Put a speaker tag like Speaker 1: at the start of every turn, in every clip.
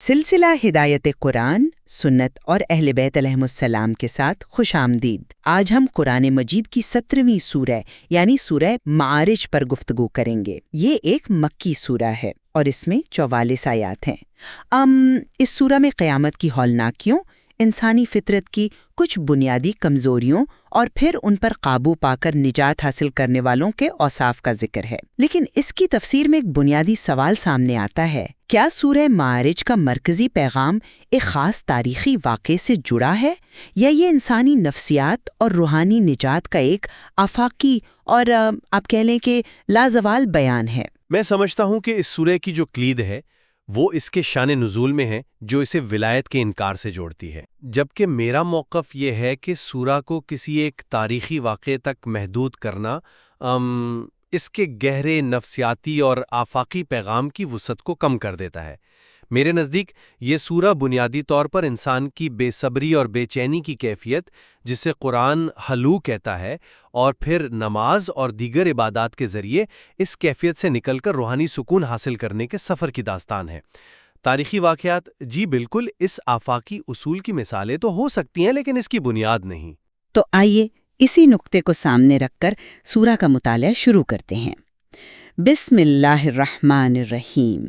Speaker 1: سلسلہ ہدایت قرآن، سنت اور اہل بیت علیہم السلام کے ساتھ خوش آمدید۔ آج ہم قرآن مجید کی 17ویں سورہ یعنی سورہ معارج پر گفتگو کریں گے۔ یہ ایک مکی سورہ ہے اور اس میں 44 آیات ہیں۔ اس سورہ میں قیامت کی ہولناکیوں، انسانی فطرت کی کچھ بنیادی کمزوریوں اور پھر ان پر قابو پا کر نجات حاصل کرنے والوں کے اوصاف کا ذکر ہے۔ لیکن اس کی تفسیر میں ایک بنیادی سوال سامنے آتا ہے، کیا سورہ معارج کا مرکزی پیغام ایک خاص تاریخی واقعے سے جڑا ہے یا یہ انسانی نفسیات اور روحانی نجات کا ایک آفاقی اور آپ کہہ لیں کہ لازوال بیان ہے؟
Speaker 2: میں سمجھتا ہوں کہ اس سورہ کی جو کلید ہے وہ اس کے شان نزول میں ہے، جو اسے ولایت کے انکار سے جوڑتی ہے، جبکہ میرا موقف یہ ہے کہ سورہ کو کسی ایک تاریخی واقعے تک محدود کرنا اس کے گہرے نفسیاتی اور آفاقی پیغام کی وسعت کو کم کر دیتا ہے۔ میرے نزدیک یہ سورہ بنیادی طور پر انسان کی بے صبری اور بے چینی کی کیفیت، جسے قرآن حلو کہتا ہے، اور پھر نماز اور دیگر عبادات کے ذریعے اس کیفیت سے نکل کر روحانی سکون حاصل کرنے کے سفر کی داستان ہے۔ تاریخی واقعات جی بالکل اس آفاقی اصول کی مثالیں تو ہو سکتی ہیں، لیکن اس کی بنیاد نہیں۔
Speaker 1: تو آئیے اسی نقطے کو سامنے رکھ کر سورہ کا مطالعہ شروع کرتے ہیں۔ بسم اللہ الرحمن الرحیم۔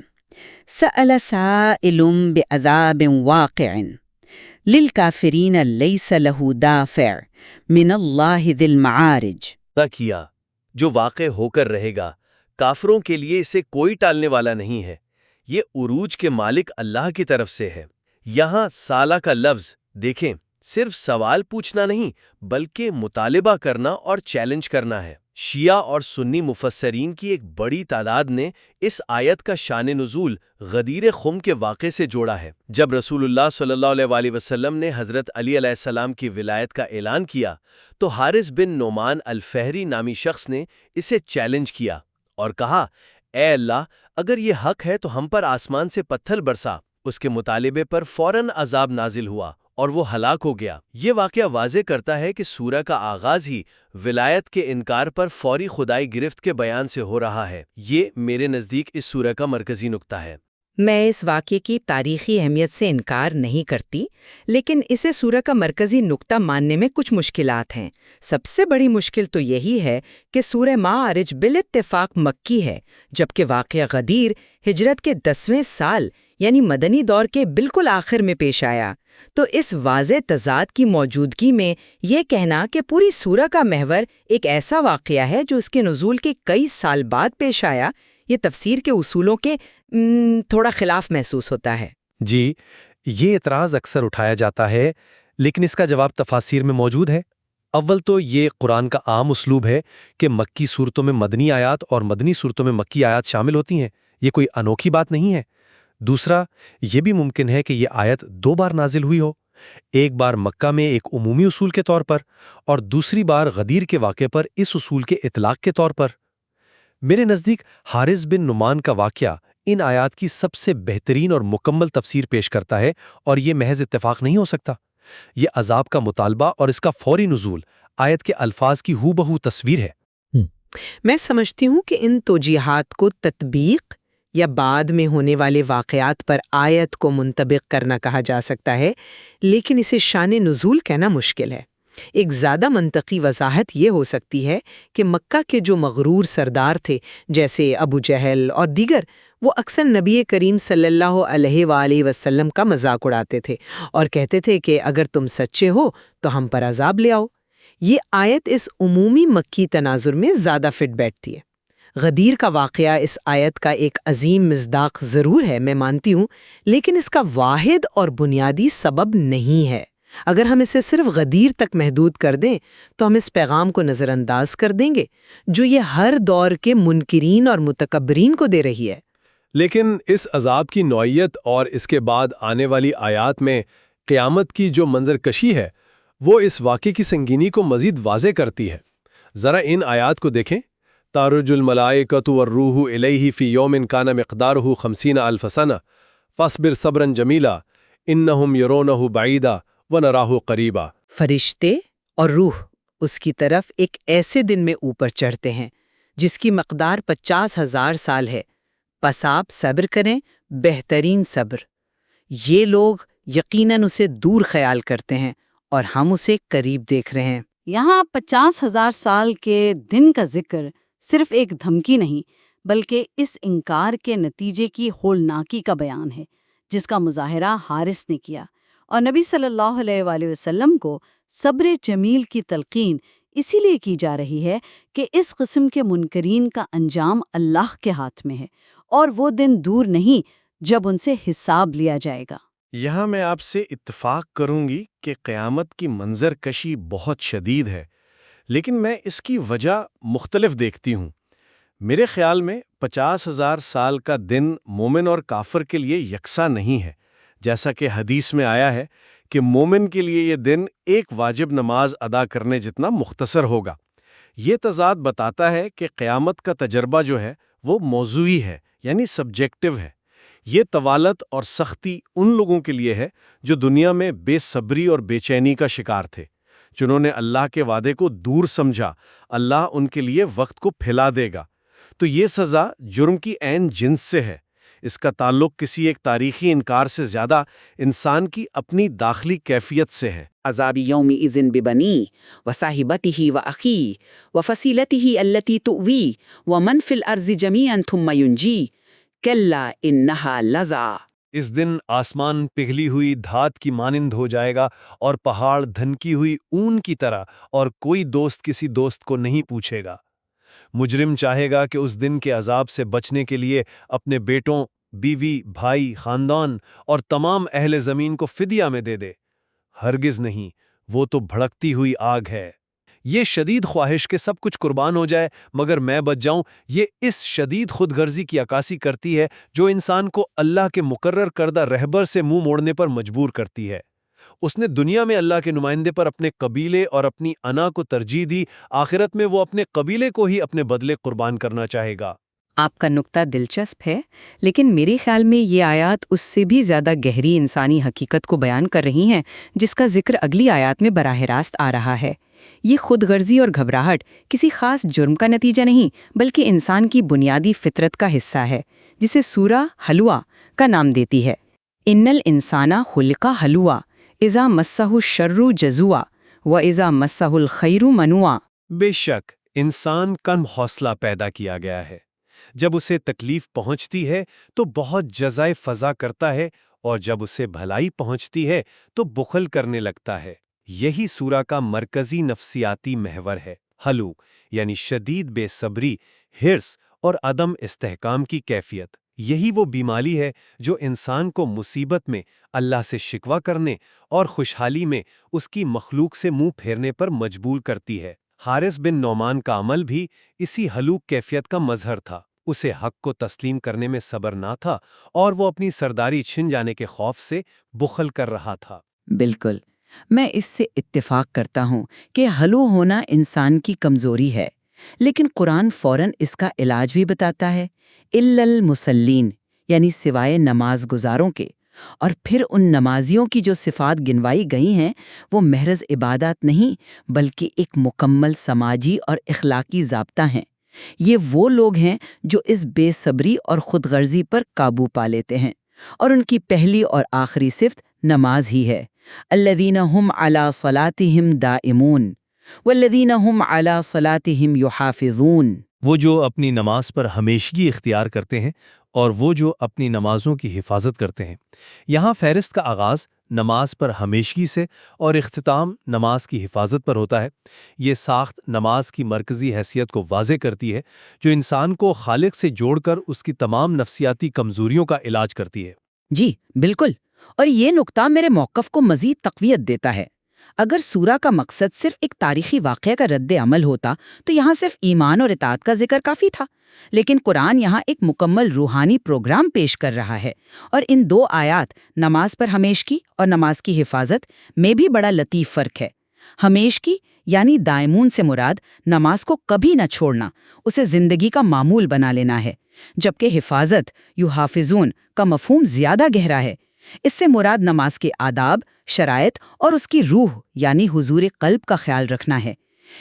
Speaker 1: سأل سائل بعذاب واقع للکافرین لیس لہ دافع من اللہ ذی المعارج۔
Speaker 2: کیا جو واقع ہو کر رہے گا، کافروں کے لیے اسے کوئی ٹالنے والا نہیں ہے، یہ عروج کے مالک اللہ کی طرف سے ہے۔ یہاں سالہ کا لفظ دیکھیں، صرف سوال پوچھنا نہیں بلکہ مطالبہ کرنا اور چیلنج کرنا ہے۔ شیعہ اور سنی مفسرین کی ایک بڑی تعداد نے اس آیت کا شان نزول غدیر خم کے واقعے سے جوڑا ہے۔ جب رسول اللہ صلی اللہ علیہ وسلم نے حضرت علی علیہ السلام کی ولایت کا اعلان کیا تو حارث بن نعمان الفہری نامی شخص نے اسے چیلنج کیا اور کہا، اے اللہ، اگر یہ حق ہے تو ہم پر آسمان سے پتھر برسا۔ اس کے مطالبے پر فوراً عذاب نازل ہوا اور وہ ہلاک ہو گیا۔ یہ واقعہ واضح کرتا ہے کہ سورہ کا آغاز ہی ولایت کے انکار پر فوری خدائی گرفت کے بیان سے ہو رہا ہے۔ یہ میرے نزدیک اس سورہ کا مرکزی نقطہ ہے۔
Speaker 3: میں اس واقعے کی تاریخی اہمیت سے انکار نہیں کرتی، لیکن اسے سورہ کا مرکزی نقطہ ماننے میں کچھ مشکلات ہیں۔ سب سے بڑی مشکل تو یہی ہے کہ سورہ معارج بالاتفاق مکی ہے، جبکہ واقعہ غدیر ہجرت کے 10ویں سال یعنی مدنی دور کے بالکل آخر میں پیش آیا۔ تو اس واضح تضاد کی موجودگی میں یہ کہنا کہ پوری سورہ کا محور ایک ایسا واقعہ ہے جو اس کے نزول کے کئی سال بعد پیش آیا، یہ تفسیر کے اصولوں کے تھوڑا خلاف محسوس ہوتا ہے۔
Speaker 2: جی، یہ اعتراض اکثر اٹھایا جاتا ہے، لیکن اس کا جواب تفاسیر میں موجود ہے۔ اول تو یہ قرآن کا عام اسلوب ہے کہ مکی صورتوں میں مدنی آیات اور مدنی صورتوں میں مکی آیات شامل ہوتی ہیں، یہ کوئی انوکھی بات نہیں ہے۔ دوسرا، یہ بھی ممکن ہے کہ یہ آیت 2 بار نازل ہوئی ہو، ایک بار مکہ میں ایک عمومی اصول کے طور پر اور دوسری بار غدیر کے واقعے پر اس اصول کے اطلاق کے طور پر۔ میرے نزدیک حارث بن نعمان کا واقعہ ان آیات کی سب سے بہترین اور مکمل تفسیر پیش کرتا ہے، اور یہ محض اتفاق نہیں ہو سکتا۔ یہ عذاب کا مطالبہ اور اس کا فوری نزول آیت کے الفاظ کی ہو بہو تصویر ہے۔
Speaker 4: میں سمجھتی ہوں کہ ان توجیہات کو تطبیق یا بعد میں ہونے والے واقعات پر آیت کو منطبق کرنا کہا جا سکتا ہے، لیکن اسے شان نزول کہنا مشکل ہے۔ ایک زیادہ منطقی وضاحت یہ ہو سکتی ہے کہ مکہ کے جو مغرور سردار تھے جیسے ابو جہل اور دیگر، وہ اکثر نبی کریم صلی اللہ علیہ وآلہ وسلم کا مذاق اڑاتے تھے اور کہتے تھے کہ اگر تم سچے ہو تو ہم پر عذاب لے آؤ۔ یہ آیت اس عمومی مکی تناظر میں زیادہ فٹ بیٹھتی ہے۔ غدیر کا واقعہ اس آیت کا ایک عظیم مصداق ضرور ہے، میں مانتی ہوں، لیکن اس کا واحد اور بنیادی سبب نہیں ہے۔ اگر ہم اسے صرف غدیر تک محدود کر دیں تو ہم اس پیغام کو نظر انداز کر دیں گے جو یہ ہر دور کے منکرین اور متکبرین کو دے رہی ہے۔
Speaker 2: لیکن اس عذاب کی نوعیت اور اس کے بعد آنے والی آیات میں قیامت کی جو منظر کشی ہے، وہ اس واقعے کی سنگینی کو مزید واضح کرتی ہے۔ ذرا ان آیات کو دیکھیں۔ تعرج الملائکۃ والروح الیہ فی یوم کان مقدارہ 50,000 سنہ فاصبر صبرا جمیلا انہم یرونہ بعیدا ونراہ قریبا۔
Speaker 4: فرشتے اور روح اس کی طرف ایک ایسے دن میں اوپر چڑھتے ہیں جس کی مقدار 50,000 سال ہے، پس آپ صبر کریں، بہترین صبر۔ یہ لوگ یقیناً اسے دور خیال کرتے ہیں اور ہم اسے قریب دیکھ رہے ہیں۔
Speaker 5: یہاں 50,000 سال کے دن کا ذکر صرف ایک دھمکی نہیں بلکہ اس انکار کے نتیجے کی ہولناکی کا بیان ہے جس کا مظاہرہ حارث نے کیا، اور نبی صلی اللہ علیہ وآلہ وسلم کو صبر جمیل کی تلقین اسی لیے کی جا رہی ہے کہ اس قسم کے منکرین کا انجام اللہ کے ہاتھ میں ہے اور وہ دن دور نہیں جب ان سے حساب لیا جائے گا۔
Speaker 2: یہاں میں آپ سے اتفاق کروں گی کہ قیامت کی منظر کشی بہت شدید ہے، لیکن میں اس کی وجہ مختلف دیکھتی ہوں۔ میرے خیال میں 50,000 سال کا دن مومن اور کافر کے لیے یکساں نہیں ہے، جیسا کہ حدیث میں آیا ہے کہ مومن کے لیے یہ دن ایک واجب نماز ادا کرنے جتنا مختصر ہوگا۔ یہ تضاد بتاتا ہے کہ قیامت کا تجربہ جو ہے وہ موضوعی ہے، یعنی سبجیکٹو ہے۔ یہ طوالت اور سختی ان لوگوں کے لیے ہے جو دنیا میں بے صبری اور بے چینی کا شکار تھے، جنہوں نے اللہ کے وعدے کو دور سمجھا۔ اللہ ان کے لیے وقت کو پھیلا دے گا۔ تو یہ سزا جرم کی عین جنس سے ہے۔ اس کا تعلق کسی ایک تاریخی انکار سے زیادہ انسان کی اپنی داخلی کیفیت سے ہے۔
Speaker 1: عذاب یومئذ ببنی وصاحبتہ واخی وفصیلتہ التی تؤوی ومن فی الارض جمیعا ثم ینجی کلا انہا لظی۔
Speaker 2: اس دن آسمان پگھلی ہوئی دھات کی مانند ہو جائے گا اور پہاڑ دھنکی ہوئی اون کی طرح، اور کوئی دوست کسی دوست کو نہیں پوچھے گا۔ مجرم چاہے گا کہ اس دن کے عذاب سے بچنے کے لیے اپنے بیٹوں، بیوی، بھائی، خاندان اور تمام اہل زمین کو فدیہ میں دے دے۔ ہرگز نہیں، وہ تو بھڑکتی ہوئی آگ ہے۔ یہ شدید خواہش کہ سب کچھ قربان ہو جائے مگر میں بچ جاؤں، یہ اس شدید خود غرضی کی عکاسی کرتی ہے جو انسان کو اللہ کے مقرر کردہ رہبر سے منہ موڑنے پر مجبور کرتی ہے۔ اس نے دنیا میں اللہ کے نمائندے پر اپنے قبیلے اور اپنی انا کو ترجیح دی، آخرت میں وہ اپنے قبیلے کو ہی اپنے بدلے قربان کرنا چاہے گا۔
Speaker 3: آپ کا نقطہ دلچسپ ہے، لیکن میرے خیال میں یہ آیات اس سے بھی زیادہ گہری انسانی حقیقت کو بیان کر رہی ہیں جس کا ذکر اگلی آیات میں براہ راست آ رہا ہے۔ یہ خود غرضی اور گھبراہٹ کسی خاص جرم کا نتیجہ نہیں بلکہ انسان کی بنیادی فطرت کا حصہ ہے، جسے سورہ حلوہ کا نام دیتی ہے۔ ان الانسان خلق حلوہ اذا مسہ الشر جزوعا واذا مسہ الخیر منوعا۔
Speaker 2: بے شک انسان کم حوصلہ پیدا کیا گیا ہے، جب اسے تکلیف پہنچتی ہے تو بہت جزائے فضا کرتا ہے، اور جب اسے بھلائی پہنچتی ہے تو بخل کرنے لگتا ہے۔ یہی سورہ کا مرکزی نفسیاتی محور ہے۔ حلو یعنی شدید بے صبری، حرص اور عدم استحکام کی کیفیت۔ یہی وہ بیماری ہے جو انسان کو مصیبت میں اللہ سے شکوہ کرنے اور خوشحالی میں اس کی مخلوق سے منہ پھیرنے پر مجبور کرتی ہے۔ حارث بن نعمان کا عمل بھی اسی حلوق کیفیت کا مظہر تھا۔ اسے حق کو تسلیم کرنے میں صبر نہ تھا اور وہ اپنی سرداری چھن جانے کے خوف سے بخل کر رہا تھا۔
Speaker 1: بالکل، میں اس سے اتفاق کرتا ہوں کہ حلو ہونا انسان کی کمزوری ہے، لیکن قرآن فوراً اس کا علاج بھی بتاتا ہے، الا المصلین یعنی سوائے نماز گزاروں کے۔ اور پھر ان نمازیوں کی جو صفات گنوائی گئی ہیں وہ محض عبادات نہیں بلکہ ایک مکمل سماجی اور اخلاقی ضابطہ ہیں۔ یہ وہ لوگ ہیں جو اس بے صبری اور خود غرضی پر قابو پا لیتے ہیں، اور ان کی پہلی اور آخری صفت نماز ہی ہے۔ الذین هم علی صلاتہم دائمون والذین هم علی صلاتہم یحافظون۔
Speaker 2: وہ جو اپنی نماز پر ہمیشگی اختیار کرتے ہیں اور وہ جو اپنی نمازوں کی حفاظت کرتے ہیں۔ یہاں فہرست کا آغاز نماز پر ہمیشگی سے اور اختتام نماز کی حفاظت پر ہوتا ہے۔ یہ ساخت نماز کی مرکزی حیثیت کو واضح کرتی ہے، جو انسان کو خالق سے جوڑ کر اس کی تمام نفسیاتی کمزوریوں کا علاج کرتی ہے۔
Speaker 1: جی بالکل، اور یہ نقطہ میرے موقف کو مزید تقویت دیتا ہے۔ اگر سورہ کا مقصد صرف ایک تاریخی واقعہ کا رد عمل ہوتا تو یہاں صرف ایمان اور اطاعت کا ذکر کافی تھا، لیکن قرآن یہاں ایک مکمل روحانی پروگرام پیش کر رہا ہے، اور ان دو آیات نماز پر ہمیشگی اور نماز کی حفاظت میں بھی بڑا لطیف فرق ہے۔ ہمیشگی یعنی دائمون سے مراد نماز کو کبھی نہ چھوڑنا، اسے زندگی کا معمول بنا لینا ہے، جبکہ حفاظت یحافظون کا مفہوم زیادہ گہرا ہے۔ اس سے مراد نماز کے آداب، شرائط اور اس کی روح یعنی حضور قلب کا خیال رکھنا ہے۔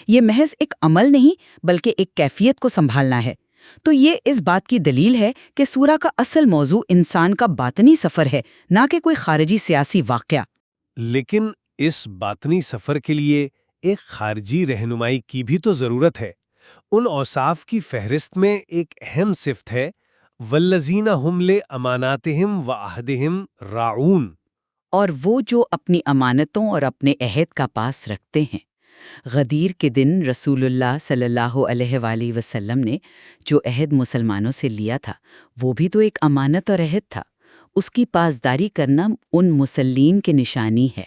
Speaker 1: یہ محض ایک عمل نہیں بلکہ ایک کیفیت کو سنبھالنا ہے۔
Speaker 3: تو یہ اس بات کی دلیل ہے کہ سورہ کا اصل موضوع انسان کا باطنی سفر ہے، نہ کہ کوئی خارجی سیاسی واقعہ۔
Speaker 2: لیکن اس باطنی سفر کے لیے ایک خارجی رہنمائی کی بھی تو ضرورت ہے۔ ان اوصاف کی فہرست میں ایک اہم صفت ہے والذین ہم لاماناتہم وعہدہم راعون،
Speaker 3: اور وہ جو اپنی امانتوں اور اپنے عہد کا پاس رکھتے ہیں۔ غدیر کے دن رسول اللہ صلی اللہ علیہ وآلہ وسلم نے جو عہد مسلمانوں سے لیا تھا وہ بھی تو ایک امانت اور عہد تھا۔ اس کی پاسداری کرنا ان مسلمین کی نشانی ہے،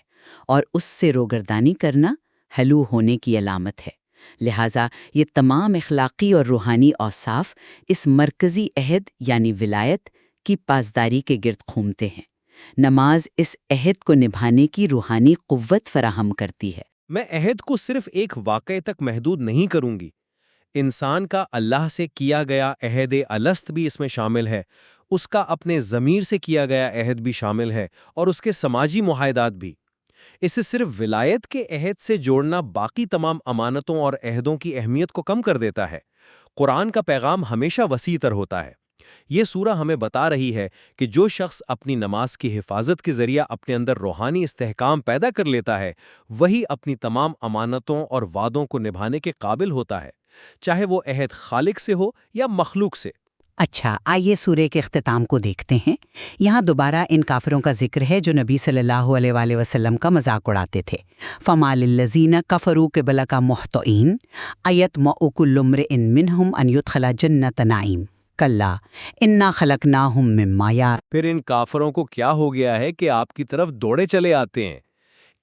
Speaker 3: اور اس سے روگردانی کرنا ہلو ہونے کی علامت ہے۔ لہٰذا یہ تمام اخلاقی اور روحانی اوصاف اس مرکزی عہد یعنی ولایت کی پاسداری کے گرد گھومتے ہیں۔ نماز اس عہد کو نبھانے کی روحانی قوت فراہم کرتی ہے۔
Speaker 2: میں عہد کو صرف ایک واقعے تک محدود نہیں کروں گی۔ انسان کا اللہ سے کیا گیا عہد الست بھی اس میں شامل ہے، اس کا اپنے ضمیر سے کیا گیا عہد بھی شامل ہے، اور اس کے سماجی معاہدات بھی۔ اسے صرف ولایت کے عہد سے جوڑنا باقی تمام امانتوں اور عہدوں کی اہمیت کو کم کر دیتا ہے۔ قرآن کا پیغام ہمیشہ وسیع تر ہوتا ہے۔ یہ سورہ ہمیں بتا رہی ہے کہ جو شخص اپنی نماز کی حفاظت کے ذریعہ اپنے اندر روحانی استحکام پیدا کر لیتا ہے، وہی اپنی تمام امانتوں اور وعدوں کو نبھانے کے قابل ہوتا ہے، چاہے وہ عہد خالق سے ہو یا مخلوق سے۔
Speaker 1: اچھا، آئیے سورہ کے اختتام کو دیکھتے ہیں۔ یہاں دوبارہ ان کافروں کا ذکر ہے جو نبی صلی اللہ علیہ وآلہ وسلم کا مذاق اڑاتے تھے۔ فَمَا لِلَّذِينَ كَفَرُوا قِبَلَكَ مُهْطِعِينَ أَيَطْمَعُ كُلُّ امْرِئٍ مِّنْهُمْ أَن يُدْخَلَ جَنَّةَ نَعِيمٍ كَلَّا إِنَّا خَلَقْنَاهُم مِّمَّا يَعْلَمُونَ۔
Speaker 2: پھر ان کافروں کو کیا ہو گیا ہے کہ آپ کی طرف دوڑے چلے آتے ہیں؟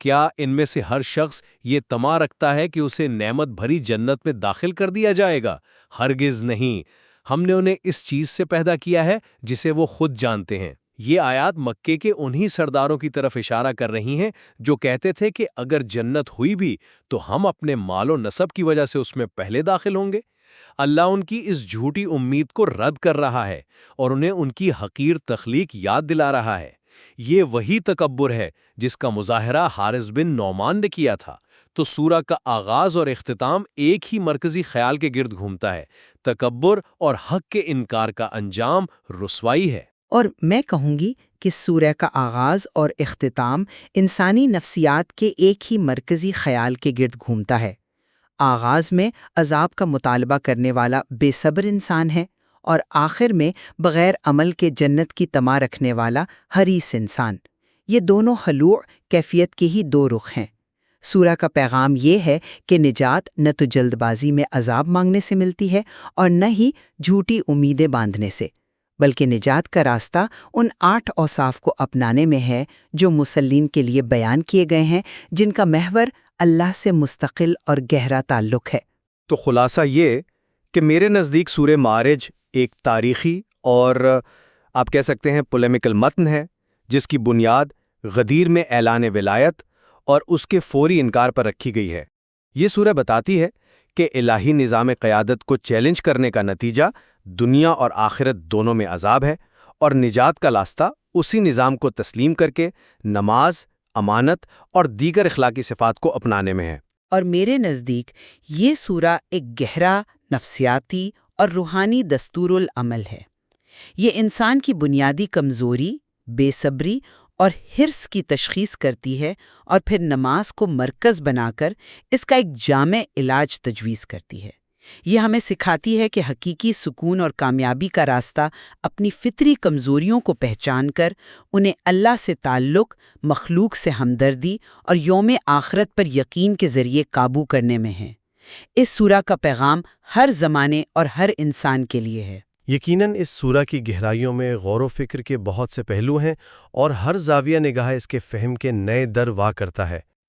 Speaker 2: کیا ان میں سے ہر شخص یہ طمع رکھتا ہے کہ اسے نعمت بھری جنت میں داخل کر دیا جائے گا؟ ہرگز نہیں، ہم نے انہیں اس چیز سے پیدا کیا ہے جسے وہ خود جانتے ہیں۔ یہ آیات مکے کے انہی سرداروں کی طرف اشارہ کر رہی ہیں جو کہتے تھے کہ اگر جنت ہوئی بھی تو ہم اپنے مال و نسب کی وجہ سے اس میں پہلے داخل ہوں گے۔ اللہ ان کی اس جھوٹی امید کو رد کر رہا ہے اور انہیں ان کی حقیر تخلیق یاد دلا رہا ہے۔ یہ وہی تکبر ہے جس کا مظاہرہ حارث بن نعمان نے کیا تھا۔ تو سورہ کا آغاز اور اختتام ایک ہی مرکزی خیال کے گرد گھومتا ہے، تکبر اور حق کے انکار کا انجام رسوائی ہے۔
Speaker 4: اور میں کہوں گی کہ سورہ کا آغاز اور اختتام انسانی نفسیات کے ایک ہی مرکزی خیال کے گرد گھومتا ہے۔ آغاز میں عذاب کا مطالبہ کرنے والا بے صبر انسان ہے، اور آخر میں بغیر عمل کے جنت کی طمع رکھنے والا حریص انسان۔ یہ دونوں خلوع کیفیت کے ہی دو رخ ہیں۔ سورہ کا پیغام یہ ہے کہ نجات نہ تو جلد بازی میں عذاب مانگنے سے ملتی ہے اور نہ ہی جھوٹی امیدیں باندھنے سے، بلکہ نجات کا راستہ ان 8 اوصاف کو اپنانے میں ہے جو مسلمین کے لیے بیان کیے گئے ہیں، جن کا محور اللہ سے مستقل اور گہرا تعلق ہے۔
Speaker 2: تو خلاصہ یہ کہ میرے نزدیک سورہ معارج ایک تاریخی اور آپ کہہ سکتے ہیں پولیمیکل متن ہے، جس کی بنیاد غدیر میں اعلان ولایت اور اس کے فوری انکار پر رکھی گئی ہے۔ یہ سورہ بتاتی ہے کہ الہی نظام قیادت کو چیلنج کرنے کا نتیجہ دنیا اور آخرت دونوں میں عذاب ہے، اور نجات کا راستہ اسی نظام کو تسلیم کر کے نماز، امانت اور دیگر اخلاقی صفات کو اپنانے میں ہے۔
Speaker 1: اور میرے نزدیک یہ سورہ ایک گہرا نفسیاتی اور روحانی دستور العمل ہے۔ یہ انسان کی بنیادی کمزوری، بے صبری اور حرص کی تشخیص کرتی ہے، اور پھر نماز کو مرکز بنا کر اس کا ایک جامع علاج تجویز کرتی ہے۔ یہ ہمیں سکھاتی ہے کہ حقیقی سکون اور کامیابی کا راستہ اپنی فطری کمزوریوں کو پہچان کر انہیں اللہ سے تعلق، مخلوق سے ہمدردی اور یوم آخرت پر یقین کے ذریعے قابو کرنے میں ہے۔ اس سورہ کا پیغام ہر زمانے اور ہر انسان کے لیے ہے۔
Speaker 6: یقیناً اس سورہ کی گہرائیوں میں غور و فکر کے بہت سے پہلو ہیں، اور ہر زاویہ نگاہ اس کے فہم کے نئے در وا کرتا ہے۔